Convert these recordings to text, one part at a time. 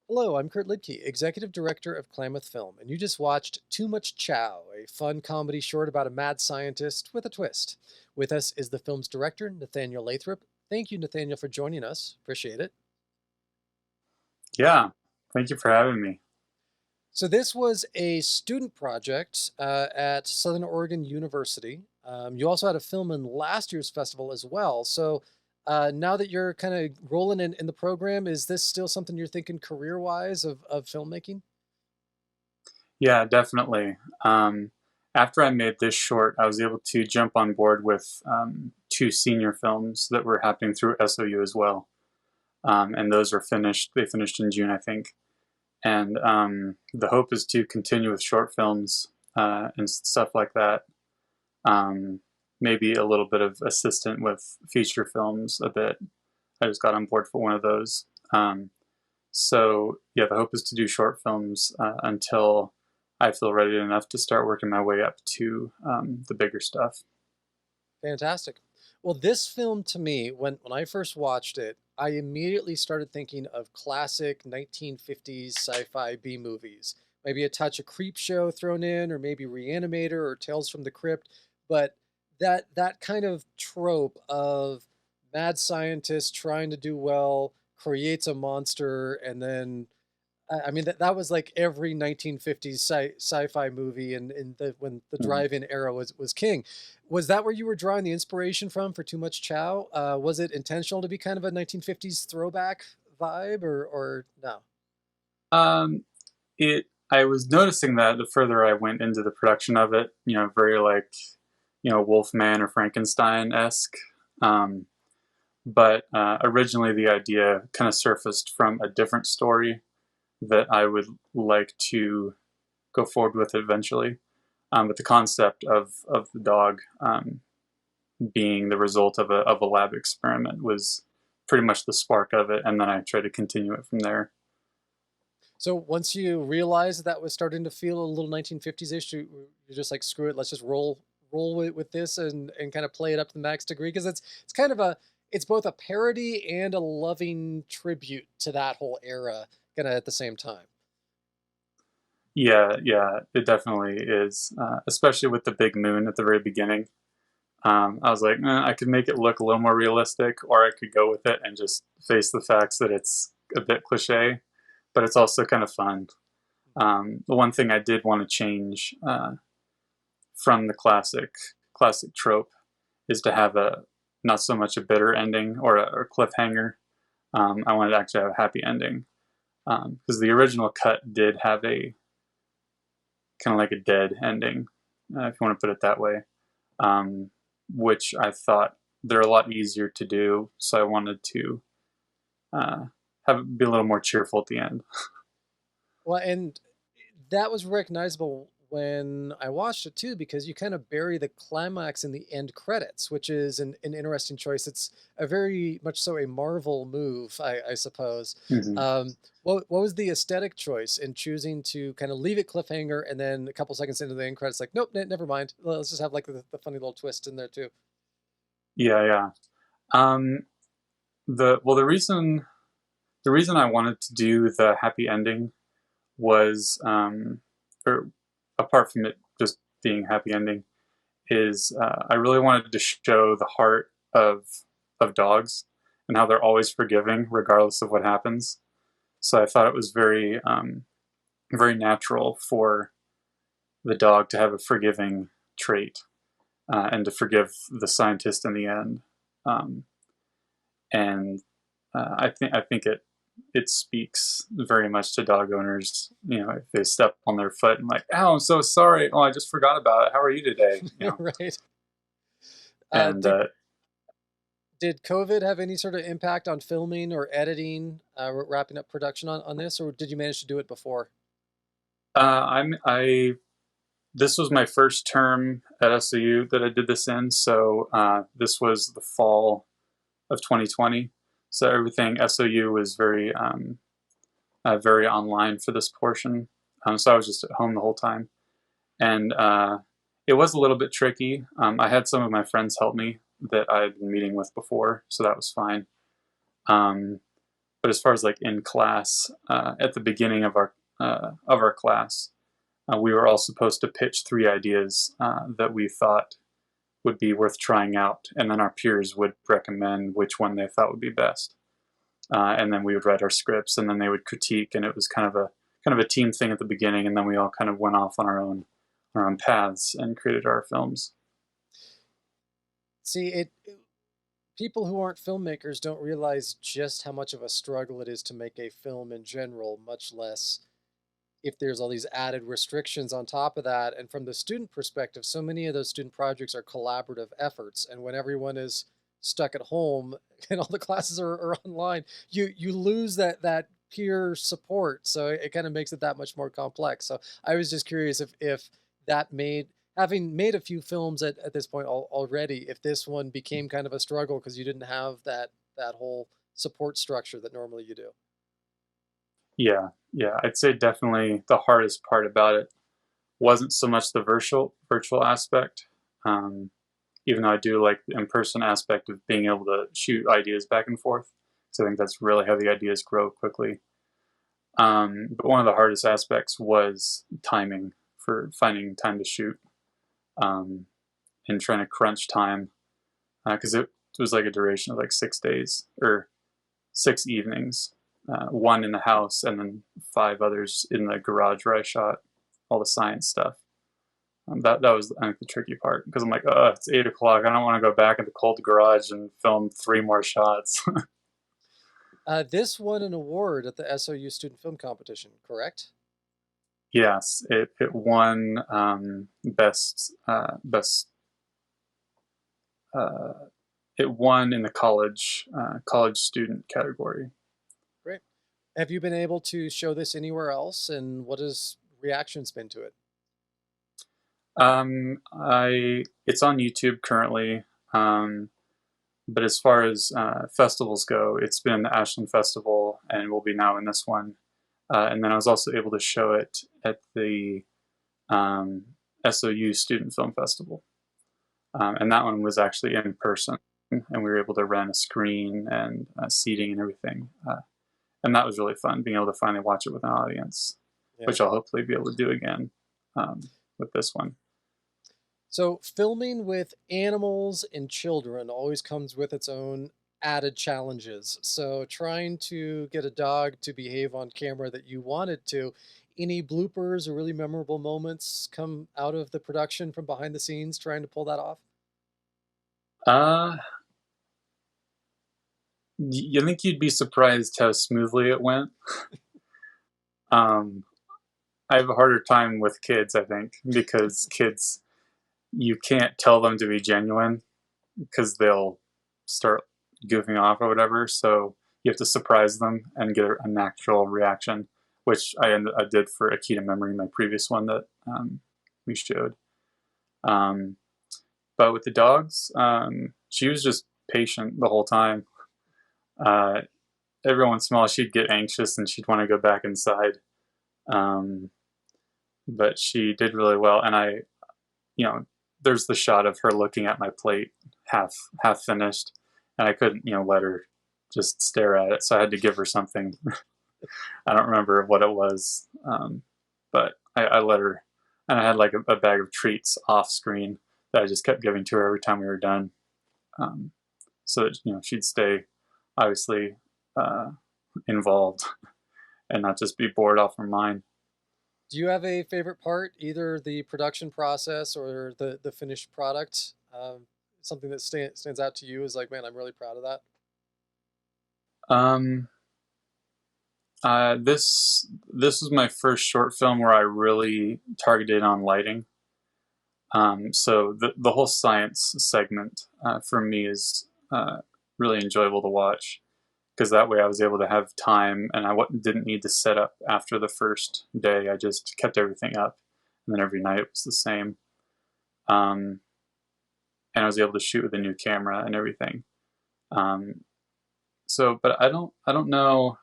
Hello, I'm Kurt Lidke, Executive Director of Klamath Film, and you just watched Too Much Chow, a fun comedy short about a mad scientist with a twist. With us is the film's director, Nathaneal Lathrop. Thank you, Nathaneal, for joining us. Appreciate it. Yeah, thank you for having me. So, this was a student project at Southern Oregon University. You also had a film in last year's festival as well. So, now that you're kind of rolling in the program, is this still something you're thinking career wise of filmmaking? Yeah, definitely. After I made this short, I was able to jump on board with two senior films that were happening through SOU as well. And those are finished. They finished in June, I think. And the hope is to continue with short films and stuff like that. Um, Maybe a little bit of assistant with feature films a bit. I just got on board for one of those. So yeah, the hope is to do short films until I feel ready enough to start working my way up to the bigger stuff. Fantastic. Well, this film to me, when I first watched it, I immediately started thinking of classic 1950s sci-fi B movies. Maybe a touch of Creep Show thrown in, or maybe Reanimator or Tales from the Crypt. But that kind of trope of mad scientist trying to do well, creates a monster, and then I mean that was like every 1950s sci-fi movie and the when the Mhm. drive-in era was king. Was that where you were drawing the inspiration from for Too Much Chow? Was it intentional to be kind of a 1950s throwback vibe or no? Um, I was noticing that the further I went into the production of it, very like, Wolfman or Frankenstein esque. Um, but originally, the idea kind of surfaced from a different story that I would like to go forward with eventually. But the concept of the dog being the result of a lab experiment was pretty much the spark of it, and then I tried to continue it from there. So once you realized that was starting to feel a little 1950s-ish, you're just like, screw it, let's just roll with this and kind of play it up to the max degree because it's kind of it's both a parody and a loving tribute to that whole era, kind of at the same time. Yeah, yeah, it definitely is, especially with the big moon at the very beginning. I was like, I could make it look a little more realistic, or I could go with it and just face the facts that it's a bit cliche, but it's also kind of fun. The one thing I did want to change from the classic trope is to have a not so much a bitter ending or a cliffhanger. I wanted to actually have a happy ending because the original cut did have a kind of like a dead ending, if you want to put it that way, um, which I thought they're a lot easier to do. So I wanted to uh, have it be a little more cheerful at the end. Well, and that was recognizable when I watched it too, because you kind of bury the climax in the end credits, which is an interesting choice. It's a very much so a Marvel move, I suppose. Mm-hmm. What was the aesthetic choice in choosing to kind of leave it cliffhanger and then a couple seconds into the end credits, like, nope, never mind. Let's just have like the funny little twist in there too. Yeah, yeah. Um, the reason I wanted to do the happy ending was, or apart from it just being happy ending, is I really wanted to show the heart of dogs and how they're always forgiving regardless of what happens. So I thought it was very natural for the dog to have a forgiving trait and to forgive the scientist in the end. Um, and I think it speaks very much to dog owners. If they step on their foot and like, "Oh, I'm so sorry. Oh, I just forgot about it. How are you today?" Right. Uh, And did did COVID have any sort of impact on filming or editing, wrapping up production on this, or did you manage to do it before? I this was my first term at SAU that I did this in, so this was the fall of 2020. So everything SOU was very online for this portion. So I was just at home the whole time, and it was a little bit tricky. I had some of my friends help me that I had been meeting with before, so that was fine. Um, But as far as like in class, at the beginning of our class, we were all supposed to pitch 3 ideas that we thought would be worth trying out, and then our peers would recommend which one they thought would be best. And then we would write our scripts, and then they would critique, and it was kind of a team thing at the beginning, and then we all kind of went off on our own paths and created our films. See, people who aren't filmmakers don't realize just how much of a struggle it is to make a film in general, much less if there's all these added restrictions on top of that. And from the student perspective, so many of those student projects are collaborative efforts. And when everyone is stuck at home and all the classes are online, you lose that peer support. So it kind of makes it that much more complex. So I was just curious if that made, having made a few films at this point already, if this one became kind of a struggle because you didn't have that whole support structure that normally you do. Yeah, I'd say definitely the hardest part about it wasn't so much the virtual aspect, even though I do like the in-person aspect of being able to shoot ideas back and forth. So I think that's really how the ideas grow quickly. But one of the hardest aspects was timing, for finding time to shoot, and trying to crunch time, because it was like a duration of like 6 days or 6 evenings, one in the house and then 5 others in the garage where I shot all the science stuff. That was, I think, the tricky part, because I'm like, it's 8 o'clock. I don't want to go back in the cold garage and film 3 more shots. This won an award at the SOU Student Film Competition, correct? Yes, it won best it won in the college student category. Great. Have you been able to show this anywhere else, and what has reactions been to it? It's on YouTube currently, but as far as festivals go, it's been in the Ashland Festival and will be now in this one. And then I was also able to show it at the SOU Student Film Festival. And that one was actually in person, and we were able to rent a screen and seating and everything. And that was really fun, being able to finally watch it with an audience, Yeah. which I'll hopefully be able to do again with this one. So filming with animals and children always comes with its own added challenges. So trying to get a dog to behave on camera that you wanted to, any bloopers or really memorable moments come out of the production from behind the scenes trying to pull that off? You think you'd be surprised how smoothly it went. I have a harder time with kids, I think, because kids, you can't tell them to be genuine because they'll start goofing off or whatever. So you have to surprise them and get a natural reaction, which I did for A Key to Memory, my previous one that we showed. But with the dogs, she was just patient the whole time. Every once in a while she'd get anxious and she'd want to go back inside. But she did really well. And there's the shot of her looking at my plate half finished, and I couldn't, let her just stare at it. So I had to give her something. I don't remember what it was. But I let her, and I had like a bag of treats off screen that I just kept giving to her every time we were done. So that, she'd stay obviously involved and not just be bored off her mind. Do you have a favorite part, either the production process or the finished product? Something that stands out to you is like, man, I'm really proud of that. This was my first short film where I really targeted on lighting. So the whole science segment for me is really enjoyable to watch, because that way I was able to have time, and I didn't need to set up after the first day. I just kept everything up, and then every night it was the same. And I was able to shoot with a new camera and everything. But I don't know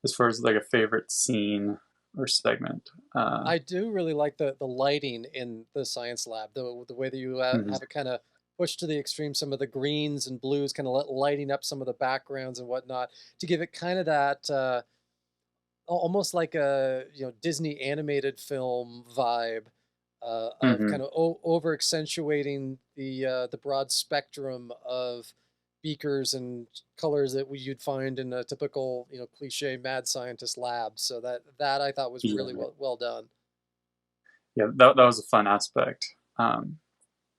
as far as like a favorite scene or segment. I do really like the lighting in the science lab, the way that you have it kind of pushed to the extreme some of the greens and blues, kind of lighting up some of the backgrounds and whatnot to give it kind of that almost like a Disney animated film vibe of Hmm. kind of over accentuating the broad spectrum of beakers and colors that you'd find in a typical cliche mad scientist lab. So that I thought was really Yeah, well done. yeah, that was a fun aspect.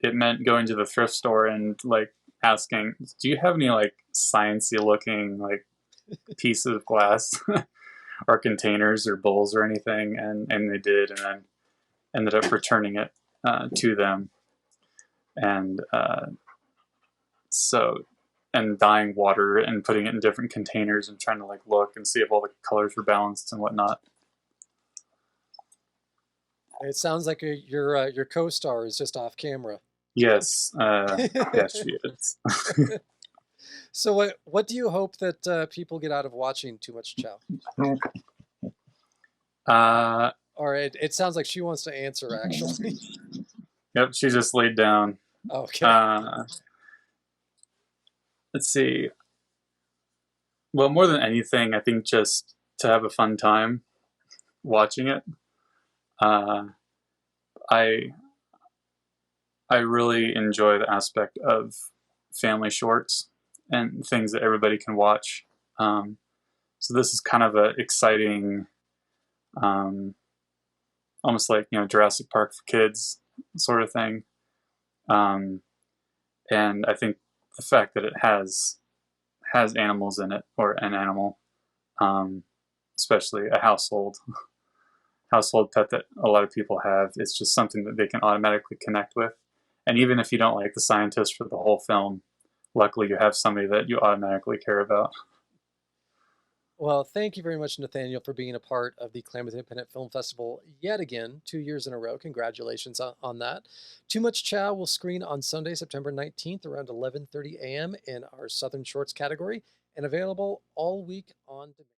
It meant going to the thrift store and like asking, "Do you have any like sciencey looking like pieces of glass or containers or bowls or anything?" And they did, and then ended up returning it to them, and so and dyeing water and putting it in different containers and trying to like look and see if all the colors were balanced and whatnot. It sounds like your co-star is just off camera. Yes, yes, she is. So what do you hope that people get out of watching Too Much Chow? uh, Or it sounds like she wants to answer actually. yep, she just laid down. Okay. Uh, let's see. Well, more than anything, I think just to have a fun time watching it. Uh, I I really enjoy the aspect of family shorts and things that everybody can watch. Um, so this is kind of a exciting, um, almost like Jurassic Park for kids sort of thing. Um, and I think the fact that it has animals in it, or an animal, um, especially a household pet that a lot of people have, it's just something that they can automatically connect with. And even if you don't like the scientist for the whole film, luckily you have somebody that you automatically care about. Well, thank you very much, Nathaniel, for being a part of the Klamath Independent Film Festival yet again, 2 years in a row. Congratulations on that. Too Much Chow will screen on Sunday, September 19th around 11:30 a.m. in our Southern Shorts category and available all week on demand.